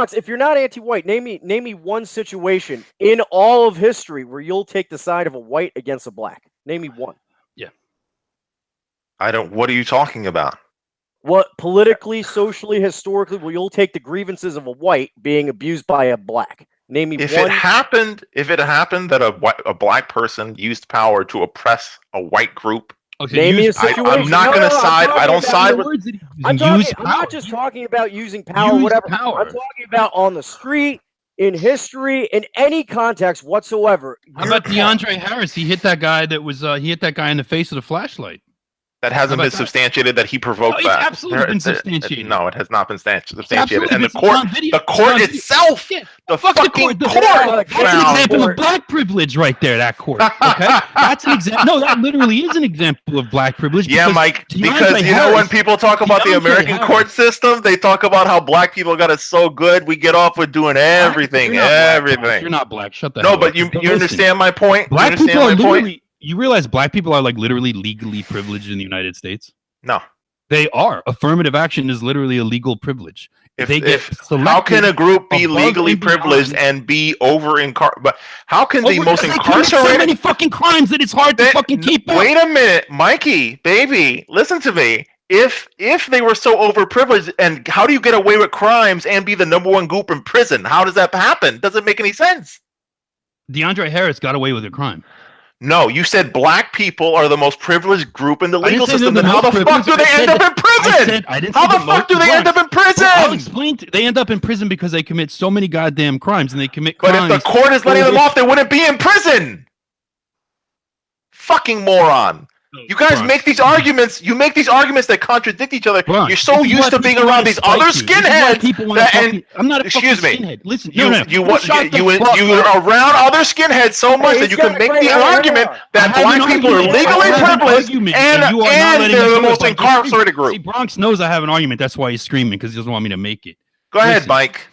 Bronx, if you're not anti-white, name me one situation in all of history where you'll take the side of a white against a black. Name me one. Yeah. What are you talking about? What politically, socially, historically, will you'll take the grievances of a white being abused by a black? Name me If one. it happened that a black person used power to oppress a white group, okay, name me a situation. I'm not going to side. I don't side with. I'm not just talking about using power, whatever. Power. I'm talking about on the street, in history, in any context whatsoever. How about DeAndre Harris? He hit that guy he hit that guy in the face with a flashlight. That hasn't been substantiated that he provoked that. It's absolutely been substantiated. No, it has not been substantiated. And the court itself, the fucking court. That's an example of black privilege right there, that court. Okay? That's an example. No, that literally is an example of black privilege. Yeah, Mike, because you know when people talk about the American court system, they talk about how black people got it so good, we get off with doing everything. You're not black. Shut the hell up. No, but you understand my point? Black people are literally... You realize black people are like literally legally privileged in the United States? No. They are. Affirmative action is literally a legal privilege. How can a group be legally privileged and be but how can the most incarcerated so many fucking crimes that it's hard to fucking keep up? Wait a minute, Mikey, baby, listen to me. If they were so overprivileged, and how do you get away with crimes and be the #1 group in prison? How does that happen? Doesn't make any sense. DeAndre Harris got away with a crime. No, you said black people are the most privileged group in the legal system. Then how the fuck do they end up in prison? How the fuck do they end up in prison? I'll explain. They end up in prison because they commit so many goddamn crimes, and they commit crimes. But if the court is letting them off, they wouldn't be in prison. Fucking moron. You guys make these arguments. You make these arguments that contradict each other. You're so used to being around these other skinheads. I'm not a excuse me. Skinhead. Listen, you're around other skinheads so much that you can make the argument that black people are legally privileged and they're the most incarcerated group. See, Bronx knows I have an argument. That's why he's screaming, because he doesn't want me to make it. Go ahead, Mike.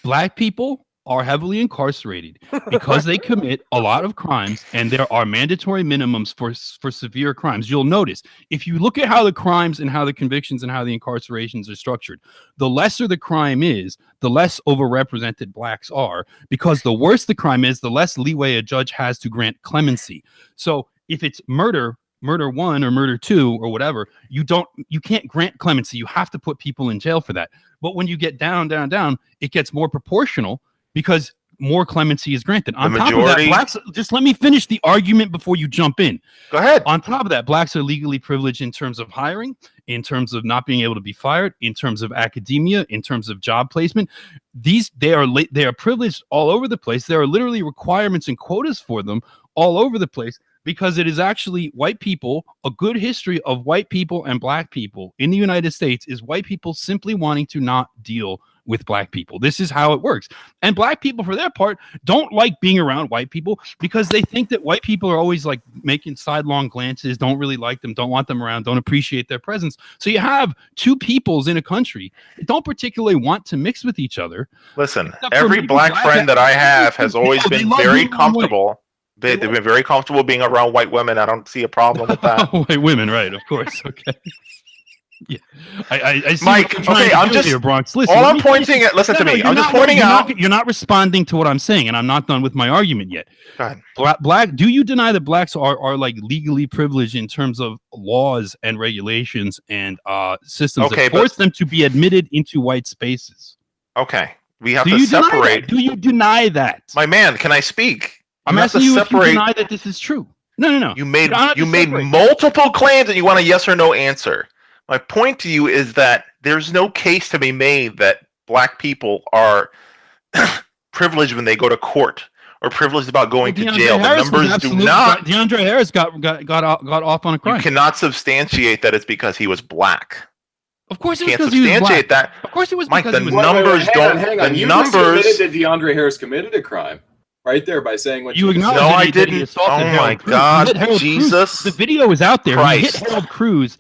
Black people are heavily incarcerated because they commit a lot of crimes, and there are mandatory minimums for severe crimes. You'll notice, if you look at how the crimes and how the convictions and how the incarcerations are structured, the lesser the crime is, the less overrepresented blacks are, because the worse the crime is, the less leeway a judge has to grant clemency. So if it's murder 1 or murder 2 or whatever, you can't grant clemency. You have to put people in jail for that. But when you get down, it gets more proportional, because more clemency is granted. On top of that, blacks, just let me finish the argument before you jump in. Go ahead. On top of that, blacks are legally privileged in terms of hiring, in terms of not being able to be fired, in terms of academia, in terms of job placement. They are privileged all over the place. There are literally requirements and quotas for them all over the place, because it is actually white people. A good history of white people and black people in the United States is white people simply wanting to not deal with black people. This is how it works. And black people, for their part, don't like being around white people because they think that white people are always like making sidelong glances, don't really like them, don't want them around, don't appreciate their presence. So you have two peoples in a country that don't particularly want to mix with each other. Listen, every black friend that I have has always been very comfortable. They've been very comfortable being around white women. I don't see a problem with that. White women, right? Of course. Okay. Yeah, I see Mike. Okay, I'm just here, Bronx. Listen, all I'm pointing at. Listen to me. I'm just pointing out. You're not responding to what I'm saying, and I'm not done with my argument yet. Go ahead. Black. Do you deny that blacks are like legally privileged in terms of laws and regulations and systems that force them to be admitted into white spaces? Okay, we have to separate. Do you deny that? My man, can I speak? I'm asking you if you deny that this is true. No. You made multiple claims, and you want a yes or no answer. My point to you is that there's no case to be made that black people are privileged when they go to court or privileged about going to jail. The numbers do not. DeAndre Harris got off on a crime. You cannot substantiate that it's because he was black. Of course it was because he was black. That. Of course it was Mike, because the numbers don't. Hang on. You admitted that DeAndre Harris committed a crime. Right there by saying what you acknowledge. No, I didn't. Oh my God, Jesus! The video is out there. Christ. He hit Harold Cruz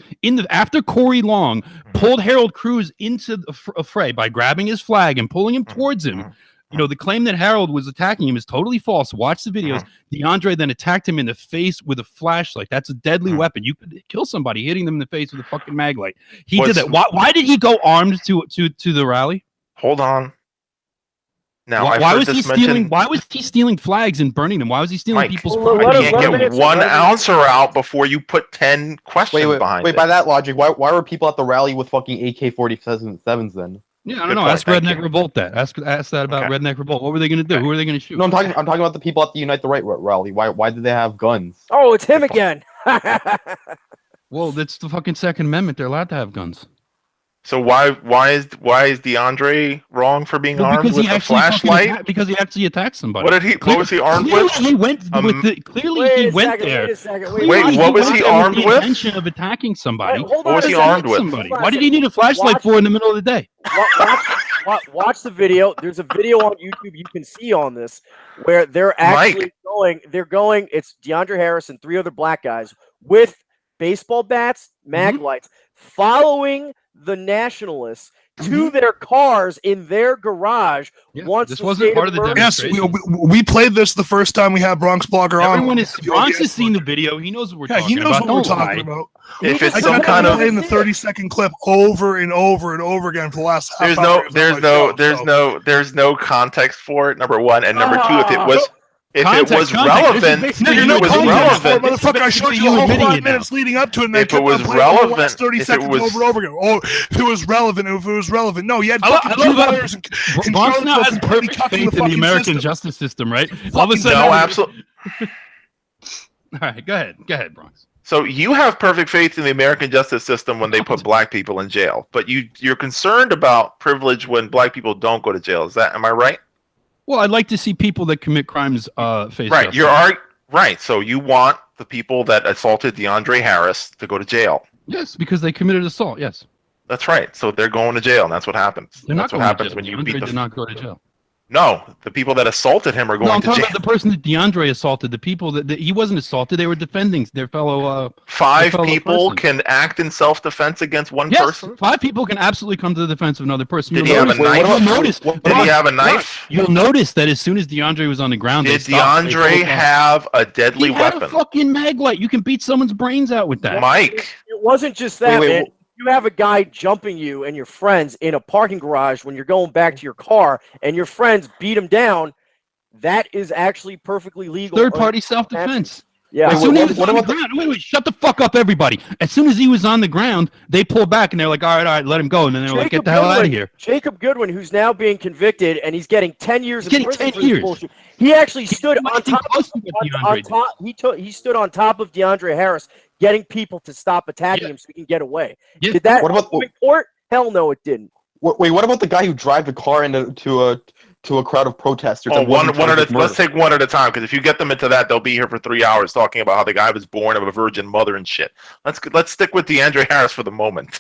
after Corey Long pulled Harold Cruz into a fray by grabbing his flag and pulling him towards him. You know, the claim that Harold was attacking him is totally false. Watch the videos. DeAndre then attacked him in the face with a flashlight. That's a deadly weapon. You could kill somebody hitting them in the face with a fucking mag light. He did that. Why did he go armed to the rally? Hold on. Now, Why was he stealing? Why was he stealing flags and burning them? Why was he stealing people's Well, property? You can't get one ouncer out before you put 10 questions behind it. Wait, by that logic, why were people at the rally with fucking AK-47s then? Yeah, I don't know. Ask Redneck Revolt that. Ask that about Redneck Revolt. What were they going to do? Who were they going to shoot? No, I'm talking about the people at the Unite the Right rally. Why did they have guns? Oh, it's him again. Well, that's the fucking Second Amendment. They're allowed to have guns. So why is DeAndre wrong for being armed with a flashlight? Because he actually attacked somebody. What was he armed with? He went there. Wait, what was he armed with? Intention of attacking somebody. What was he armed with? Why did he need a flashlight for in the middle of the day? Watch the video. There's a video on YouTube you can see on this where they're actually going. They're going. It's DeAndre Harris and 3 other black guys with baseball bats, mag lights, following the nationalists to their cars in their garage. Once this wasn't part of the demonstration. Yes, we played this the first time we had Bronx Blogger on. Bronx has seen the video. He knows what we're talking about. He knows what we're talking about. If it's some kind of playing the 30-second clip over and over and over again for the last half there's no context for it. Number one, and number two, if it was relevant, motherfucker, I showed you the whole 5 minutes leading up to it. And if it was relevant, 30 seconds over and over again. Oh, if it was relevant. No, you had fucking two lawyers and Bronx now has perfect faith in the American justice system, right? All of a sudden, no, absolutely. All right, go ahead, Bronx. So you have perfect faith in the American justice system when they put black people in jail, but you're concerned about privilege when black people don't go to jail. Am I right? Well, I'd like to see people that commit crimes face right. justice. Right. So you want the people that assaulted DeAndre Harris to go to jail? Yes, because they committed assault. Yes. That's right. So they're going to jail, and that's what happens. That's what happens when you beat DeAndre did not go to jail. No, the people that assaulted him are going to jail. I'm talking about the person that DeAndre assaulted. The people that he wasn't assaulted; they were defending their fellow. 5 people can act in self-defense against one person. 5 people can absolutely come to the defense of another person. Did he have a knife? Did he have a knife? You'll notice that as soon as DeAndre was on the ground, did DeAndre have a deadly weapon? He had a fucking mag light. You can beat someone's brains out with that. Mike, it wasn't just that, man. You have a guy jumping you and your friends in a parking garage when you're going back to your car, and your friends beat him down. That is actually perfectly legal. Third-party self-defense. Yeah. As soon as he was on the ground, wait, shut the fuck up, everybody. As soon as he was on the ground, they pulled back and they're like, all right, let him go. And then they're like, get the hell out of here. Jacob Goodwin, who's now being convicted, and he's getting 10 years in prison 10 years. bullshit. He actually stood on top. He stood on top of DeAndre Harris, getting people to stop attacking him so he can get away. Yeah. Did that in court? Hell no, it didn't. Wait, what about the guy who drive the car into a crowd of protesters? Let's take one at a time, because if you get them into that, they'll be here for 3 hours talking about how the guy was born of a virgin mother and shit. Let's stick with DeAndre Harris for the moment.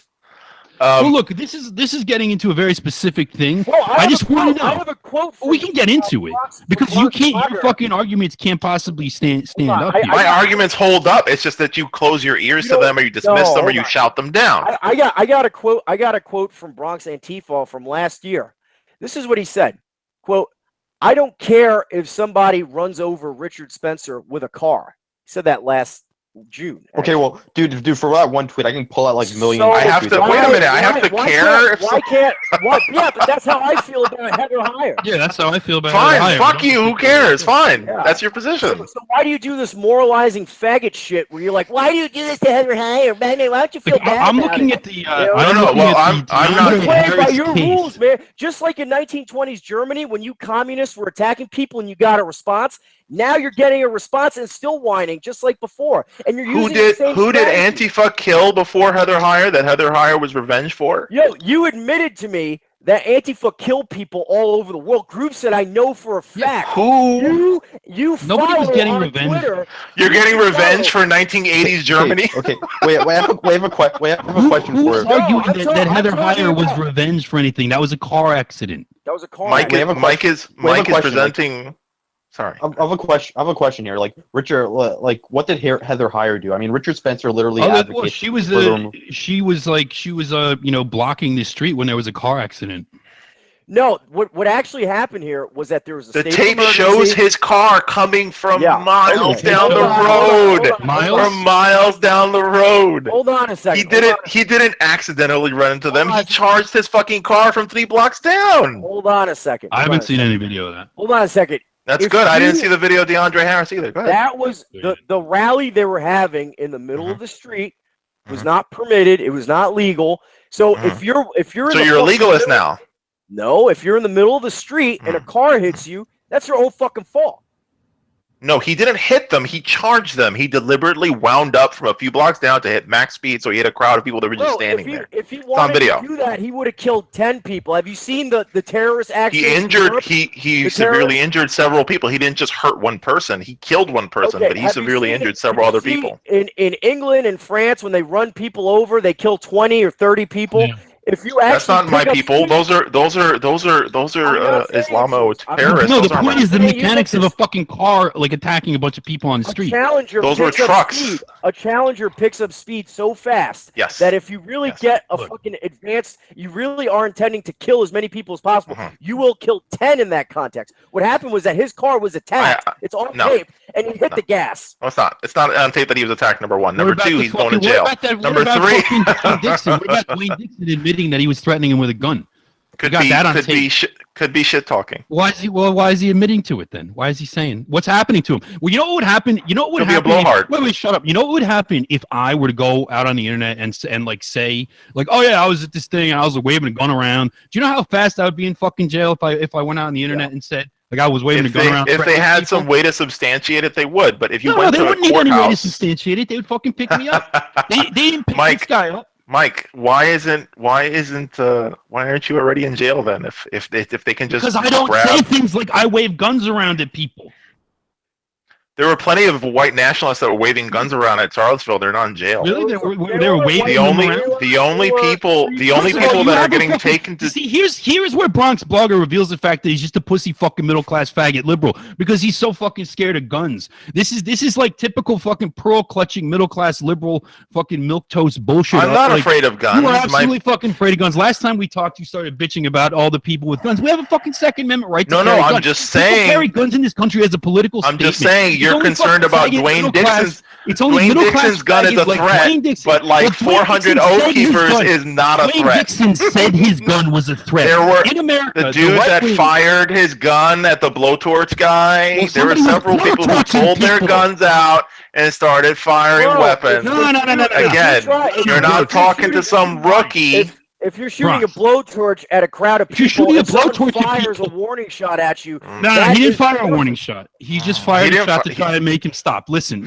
Well, look, this is getting into a very specific thing. Well, I just want to know. I have a quote. We can get into it because you can't. Your fucking arguments can't possibly stand up. My arguments hold up. It's just that you close your ears to them, or you dismiss them, or you shout them down. I got a quote. I got a quote from Bronx Antifa from last year. This is what he said. Quote, "I don't care if somebody runs over Richard Spencer with a car." He said that last June. Okay, well, dude, for that one tweet, I can pull out like millions. I have to wait a minute. I have to care. Why can't? What? Yeah, but that's how I feel about Heather Heyer. Yeah, that's how I feel about Heather Heyer. Fine, fuck you. Who cares? Fine, that's your position. So why do you do this moralizing faggot shit where you're like, why do you do this to Heather Heyer? Man, why don't you feel bad? I'm looking at the. I'm not playing by your rules, man. Just like in 1920s Germany, when you communists were attacking people and you got a response. Now you're getting a response and still whining, just like before. And you're using the same who did strategy. Antifa kill before Heather Heyer that Heather Heyer was revenge for? Yo, you admitted to me that Antifa killed people all over the world. Groups that I know for a fact. Who? You Nobody was getting on revenge. Twitter, You're getting revenge for 1980s Germany? Okay. Wait, I have a question for Who's arguing that Heather Heyer was revenge for anything? That was a car accident. That was a car. Mike is presenting. Sorry. I have a question here. Like Richard, like what did Heather Heyer do? I mean, Richard Spencer literally advocated. Well, she was blocking the street when there was a car accident. No, what actually happened here was that there was a The state of tape emergency. shows his car coming from miles Okay. down the Hold road. on. From miles down the road. Hold on a second. He didn't accidentally run into them. Hold on He a charged his fucking car from 3 blocks down. Hold on a second. I haven't seen any video of that. Hold on a second. That's If good. I didn't you- see the video of DeAndre Harris either. Go ahead. That was the rally they were having in the middle of the street was not permitted. It was not legal. So if you're So you're a legalist now. No, if you're in the middle of the street and a car hits you, that's your own fucking fault. No, he didn't hit them. He charged them. He deliberately wound up from a few blocks down to hit max speed, so he had a crowd of people that were just standing there. If he on wanted video. to do that, he would have killed 10 people. Have you seen the terrorist actions? He injured. He severely injured several people. He didn't just hurt one person. He killed one person, but he severely injured several other people. In England and France, when they run people over, they kill 20 or 30 people. Yeah. If you actually That's not my pick up people. speed- Those are Islamo terrorists. No, Those the aren't point my is the saying you mechanics look of a fucking car like attacking a bunch of people on the A street. Challenger Those were picks up trucks. speed. A Challenger picks up speed so fast Yes. that if you really Yes. get a Look. fucking advanced, you really are intending to kill as many people as possible. Mhm. You will kill 10 in that context. What happened was that his car was attacked. It's on no. tape, and he hit the gas. No, it's not. It's not on tape that he was attacked. Number one. Number What about two, the he's going to fucking- jail. What about that, Number what about three. fucking Dwayne Dixon? What about Dwayne Dixon admitting that he was threatening him with a gun? Could got be. that on Could be shit talking. Why is he admitting to it then? Why is he saying what's happening to him? Well, you know what would happen? You know what would He'll be a happen? blowhard. Wait, shut up. You know what would happen if I were to go out on the internet and like say like, oh yeah, I was at this thing and I was waving a gun around. Do you know how fast I would be in fucking jail if I went out on the internet and said like I was waving a gun around? If they had some way to substantiate it, they would. But if you no, went they to a wouldn't need any way to courthouse, substantiate it. They would fucking pick me up. They didn't pick Mike, this guy up. Mike, why aren't you already in jail then? If they can just Because I don't say things like I wave guns around at people. There were plenty of white nationalists that were waving guns around at Charlottesville. They're not in jail. Really? They were waving The them only around? people that are getting taken to see here's where Bronx blogger reveals the fact that he's just a pussy fucking middle class faggot liberal because he's so fucking scared of guns. This is like typical fucking pearl clutching middle class liberal fucking milquetoast bullshit. I'm not Like, afraid of guns. You are absolutely fucking afraid of guns. Last time we talked, you started bitching about all the people with guns. We have a fucking Second Amendment right to carry guns. I'm just People saying. carry guns in this country as a political I'm statement. just saying It's you're only concerned fucking about faggot Dwayne middle class- Dixon's. It's only Dwayne middle class Dixon's gun is a faggots like threat, Dwayne Dixon. but like Well, Dwayne 400 Dixon Oath said his Keepers gun- is not a Dwayne threat. Dixon said his gun was a threat. There were in America. the dude that right-wing- fired his gun at the blowtorch guy. Well, There were somebody was several people who blowtorching pulled their people. guns out and started firing Bro, weapons. No. Again, you're not talking to some rookie. If you're shooting Bronx. a blowtorch at a crowd of If you're people, shooting a and someone blowtorch at fires a people- warning shot at you. No, that he didn't is fire a different. warning shot. He just fired a didn't shot fi- to try and make him stop. Listen.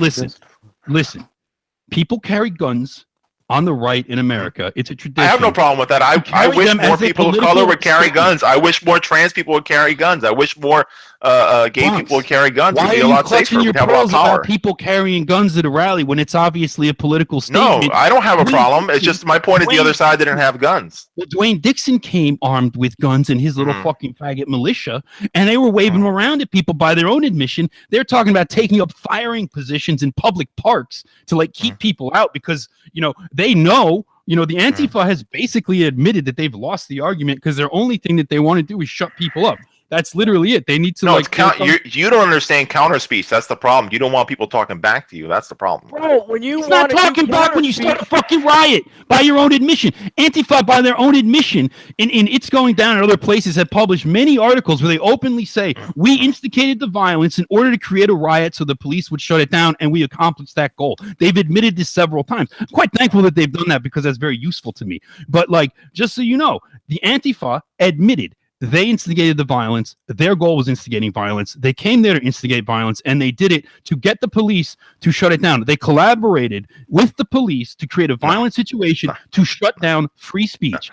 People carry guns on the right in America. It's a tradition. I have no problem with that. I carry wish them more as a people of political color would carry statement. guns. I wish more trans people would carry guns. I wish more gay Bronx, people would carry guns. Why We'd be are a you lot safer. clutching your We'd have a lot pearls of power. about people carrying guns at a rally when it's obviously a political No, statement? I don't have a Dwayne problem. It's Dixon- just my point is the Dwayne- other side didn't have guns. Well, Dwayne Dixon came armed with guns and his little fucking faggot militia, and they were waving them around at people by their own admission. They're talking about taking up firing positions in public parks to like keep people out because they know. The Antifa has basically admitted that they've lost the argument because their only thing that they want to do is shut people up. That's literally it. They need to No, you don't understand counter speech. That's the problem. You don't want people talking back to you. That's the problem. Bro, when you It's not talking back when you start a fucking riot by your own admission. Antifa, by their own admission, in It's Going Down and other places, have published many articles where they openly say, we instigated the violence in order to create a riot so the police would shut it down, and we accomplished that goal. They've admitted this several times. I'm quite thankful that they've done that because that's very useful to me. But, just so you know, the Antifa admitted they instigated the violence. Their goal was instigating violence. They came there to instigate violence, and they did it to get the police to shut it down. They collaborated with the police to create a violent situation to shut down free speech.